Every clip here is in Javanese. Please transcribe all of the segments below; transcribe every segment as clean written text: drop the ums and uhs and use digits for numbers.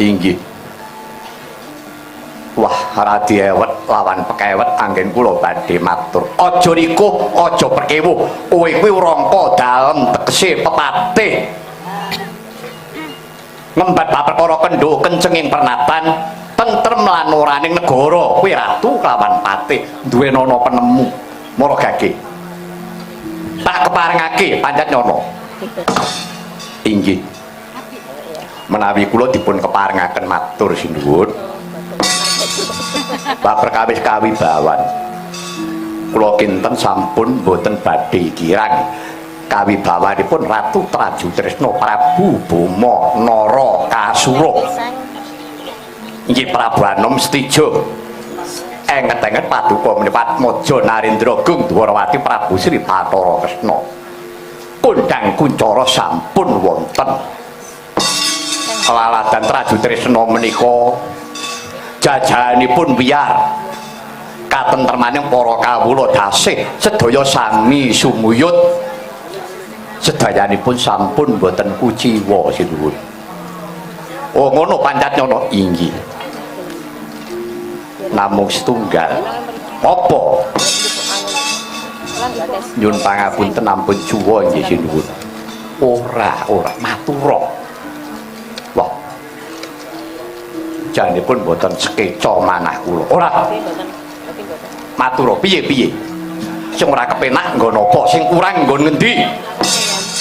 Inggih. Wah, radi ewet lawan pekewet anggen kula badhe matur. Aja rikuh, aja perkewuh. Kowe kuwi rangka dalem tegese pepatih. Ngembat bab perkara kendho kencenging pernatan, tentrem lan oraning negara. Kuwi ratu kelawan patih duwe nana penemu. Mara gage. Tak keparengake Pancatnyana. Inggih. Menawi kula dipun keparengaken matur sinuwun. Bab perkawis kawibawan kula kinten sampun boten badhe kirang kawibawanipun Ratu Traju Tresna Prabu Boma Nara Kasura. Inggih Prabu Anom Setija enget-enget paduka menipat Maja Narendra Gung Dwarawati Prabu Sri Bathara Kresna kondhang kuncara sampun wonten. Laladan Traju Tresna menika jajahanipun wiyar katentremaning para kawula dasih sedaya sami sumuyut sedayanipun sampun boten kuciwa sinuwun. Oh ngono Pancatnyana. Inggih. Namung setunggal apa nyun pangapunten ampun juwa nggih sinuwun. Ora matura. Wah, janipun boten sekeca manah kula. Ora. Matur piye-piye? Sing ora kepenak nggon apa? Sing kurang nggon ngendi?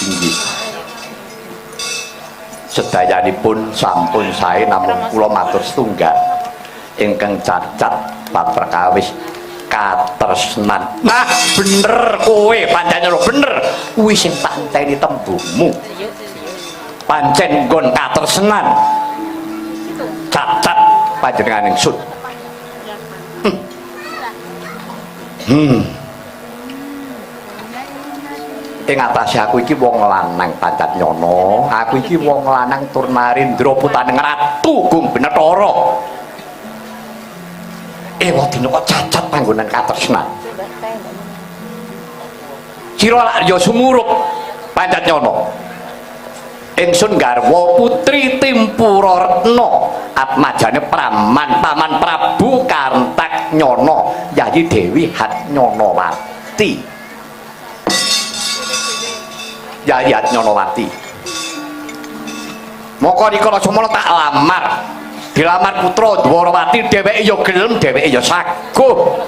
Inggih. Sedayanipun sampun sae namung kula matur setunggal ingkang cacat bab perkawis katresnan. Nah, bener kowe Pancatnyana, bener. Kuwi sing tak enteni tembungmu. Pancen nggon katresnan. Cacat panjenengan ingsun. Ing atase aku iki wong lanang Pancatnyana, aku iki wong lanang tur Narendra putaning Ratu Gung Bathara. Wadina kok cacat panggonan katresnan. Sira lak ya sumuruk Pancatnyana. Ingsun garwa putri Timpura Retna atmajane paman Prabu Kartaknyana Yayi Dewi Hatnyanawati. Yayi Hatnyanawati. Moko rikala semana tak lamar. Dilamar putra Dwarawati, dheweke ya gelem, dheweke ya saguh.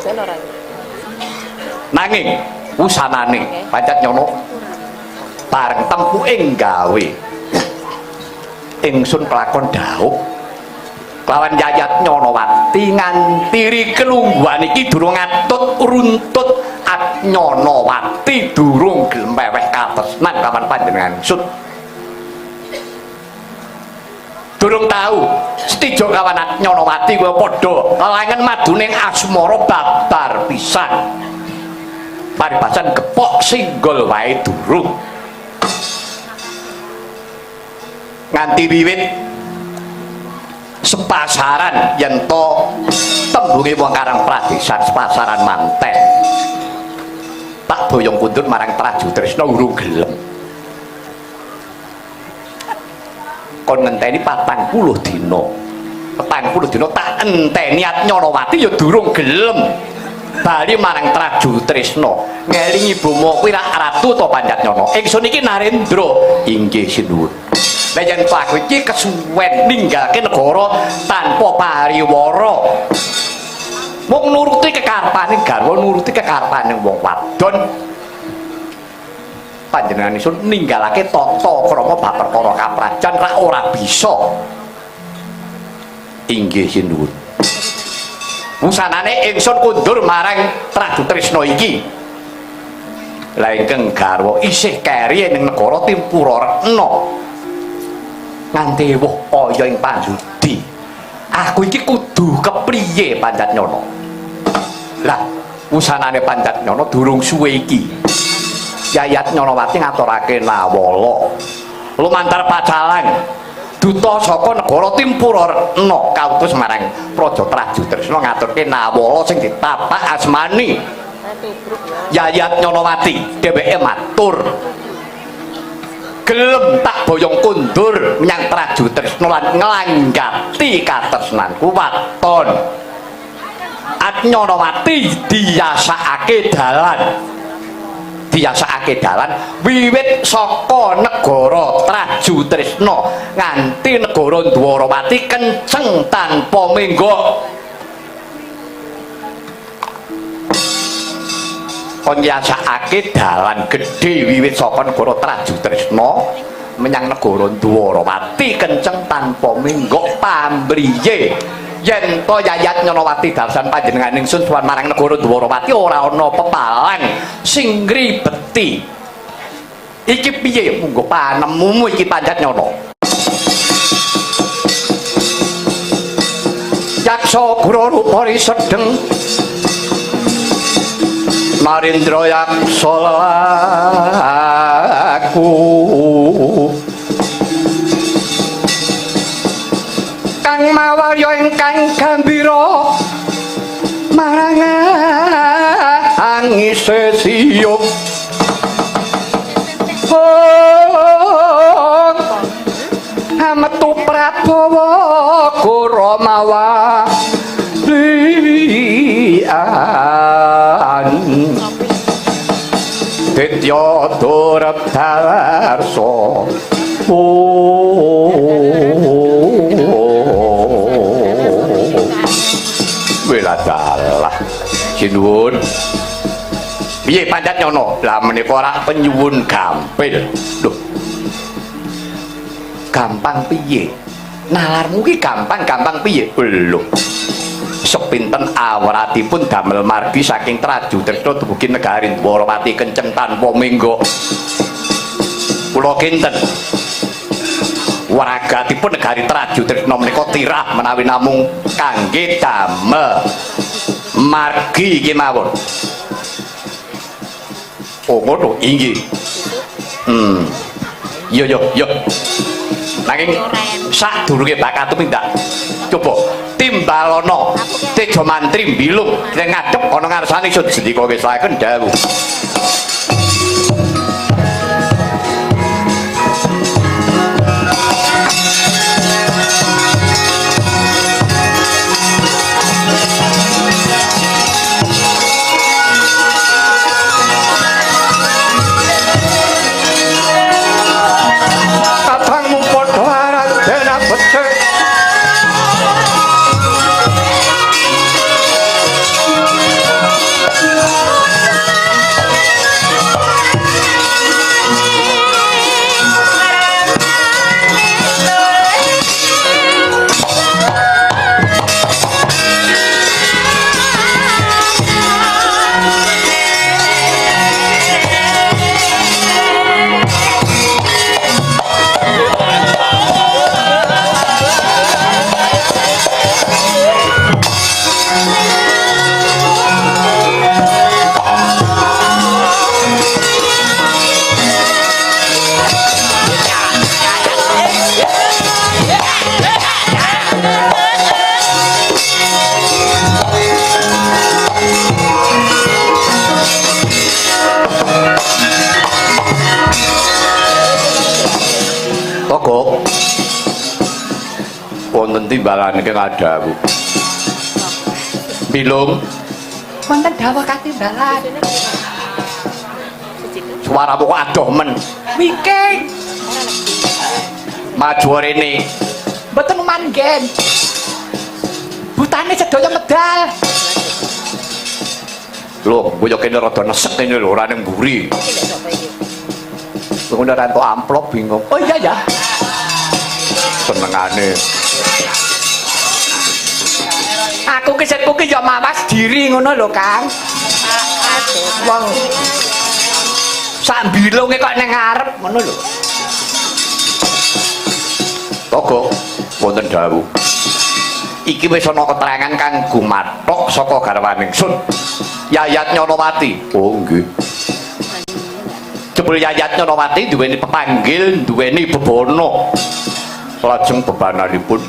Nanging usanane Pancatnyana bareng tempuking gawe ingsun kelakon dhaup lawan Yayi Hatnyanawati ngantiri kelungguhan iki durung atut runtut Hatnyanawati durung gelem meweh katresnan kawan panjenengan ingsun. Durung tahu Setija kawan Hatnyanawati kuwi padha lelengen maduning asmara babar pisan. Paribasan kepok singgol wae durung. Nganti wiwit sepasaran yen to tembunge wong Karang Pradesan sepasaran manten. Tak boyong pundhut marang Traju Tresna urung gelem. Kon ngenteni 40 dina. 40 dina tak enteni Hatnyanawati ya durung gelem. Bali marang Traju Tresna ngelingi Boma kuwi rak ratu to Pancatnyana. Ingsun iki Narendra. Inggih sinuwun. Lah yen aku iki kesuwen ninggalke negara tanpa pariwara. Mung nuruti kekarepane garwa, nuruti kekarepane wong wadon. Panjenengan isun ninggalake tata krama bab perkara kaprajan rak ora bisa. Inggih sinuwun. Wusanane ingsun kundur marang Traju Tresna iki. Lah ingkang garwa isih keri ning negara Timpura Retna. Nganti woh kaya ing panjudi. Aku iki kudu kepriye Pancatnyana? Lah, wusanane Pancatnyana durung suwe iki. Yayi Hatnyanawati ngaturake nawala. Lumantar pacalang duta saka negara Timpura Retna kautus marang Praja Traju Tresna ngaturke nawala sing ditapak asmani Yayi Hatnyanawati. Dheweke matur, gelem tak boyong kundur menyang prajurit Tresna lan nglanggati katresnanku waton Atnyanawati diyasakake dalan wiwit saka negara Traju Tresna nganti negara Dwarawati kenceng tanpa menggok kon nyasakake dalan gedhe wiwit saka negara Traju Tresna menyang negara Dwarawati kenceng tanpa menggok pambriye yen to Yayat Nyanawati dalan panjenengan ingsun suwan marang negara Dwarawati ora ana pepalang sing ngribeti iki piye munggo panemumu iki Panjat Nyana Yaksa Guru Rupari Sedeng Narendra Yaksa laku kang mawarya ingkang gambira marang angise siyup ametu Prabawa Kuramawa lian Ditya turep dalarsa Wiladalah sinuwun piye Panjat Nyana lah menika ora penyuwun gampil lho gampang piye nalarmu ki gampang piye lho sepinten awratipun damel margi saking Traju Tresna dumugi negari Dwarawati kenceng tanpa menggok kula kinten waragatipun negari Traju Tresna menika tirah menawi namung kangge damel margi iki mawon oh ngono inggih yo nanging sadurunge bakal tumindak coba timbalana teja mantri mbilung ning ngadep ana ngarsane iso disendika kesaken dawuh wonten timbalan ingkang adawu. Bilung wonten dawuh katimbalan. Suaramu kok adoh men. Wingking. Maju rene. Mboten manggen. Butane sedaya medal. Lho, boyo kene rada nesek kene lho ora ning mburi. Ngono ra entuk amplop bingung. Oh iya ya. Senengane. Aku kesetku ki ya mawas diri ngono lho, Kang. Wong sak bilunge kok ning ngarep ngono lho. Togo wonten dawuh. Iki wis ana keterangan kang gumathok saka garwaning Sun. Yayat Nyanawati. Oh nggih. Jebul Yayat Nyanawati duweni pepanggil, duweni bebana. Lajeng bebananipun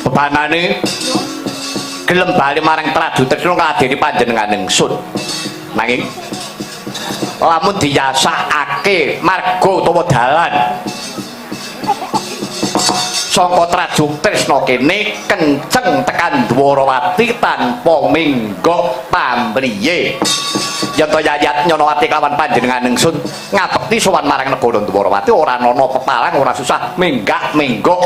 bebanane gelem bali marang prajurit ngladeni panjenenganing Sun. Nanging lamun diyasakake nindakake marga utawa dalan saka Trajuk Tresna kene kenceng tekan Dwarawati tanpa minggok pamriye yen to Yayat Nyanawati kawan panjenengan ingsun ngabekti sowan marang negara Dwarawati ora ana pepalang ora susah minggok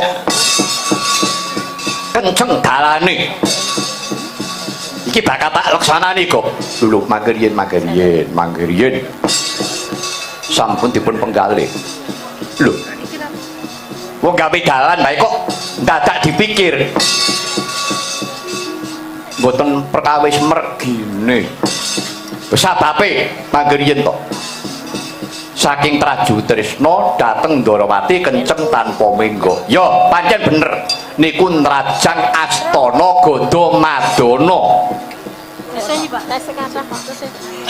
kenceng dalane iki bakal tak laksanani kok lho mangkiriyen sampun dipun penggalih lho wong gawe dalan bae kok dadak dipikir mboten perkawis mergine sababe mangkiriyen to saking Traju Tresna dateng Ndarawati kenceng tanpa minggo ya pancen bener niku Nrajang Astana Gadamadana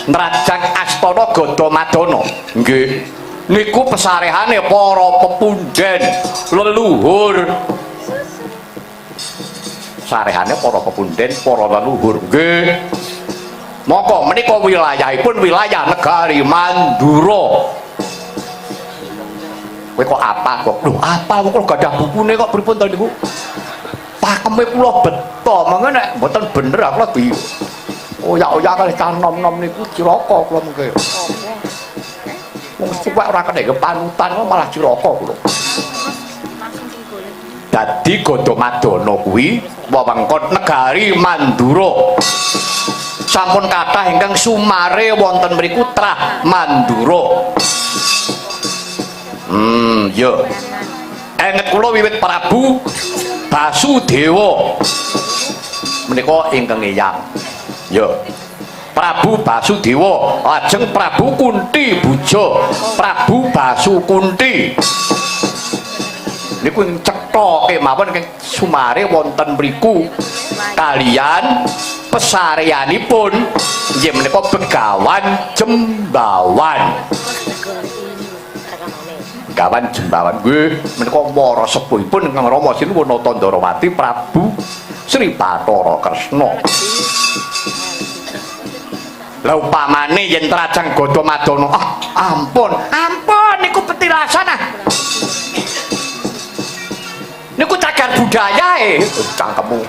Nrajang Astana Gadamadana nggih niku pesarehane para pepunden leluhur sarehane para pepunden para leluhur nggih mongko menika wilayahipun wilayah negari Mandura kowe kok apa kok lho apa kok gadah bukune kok pripun to niku pakeme kula beto mengko nek mboten bener aku lagi oyak-oyak kalih nom-nom niku ciraka kula mengke wong suwek ora kena panutan kok malah ciraka kula dadi Gadamadana kuwi wewengkon negari Mandura sampun kathah ingkang sumare wonten mriku Trah Mandura ya enget kula wiwit Prabu Basudewa menika ingkang eyang ya Prabu Basudewa lajeng Prabu Kunti Buja Prabu Basukunti niku cetha kemawon ingkang sumare wonten mriku kalian pesareanipun nggih menika Begawan Jembawan nggih menika para sepuhipun ingkang Rama Sinuwunata Ndarawati Prabu Sri Bathara Kresna lha upamane yen Trajang Gadamadana ampun niku petilasan niku cagar budaya cangkemmu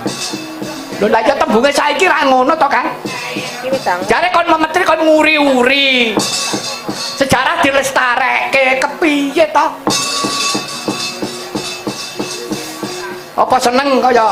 lho lah ya tembunge saiki ra ngono to Kang jare kon memetri kon nguri-uri sejarah dilestarekke kepiye to apa seneng kaya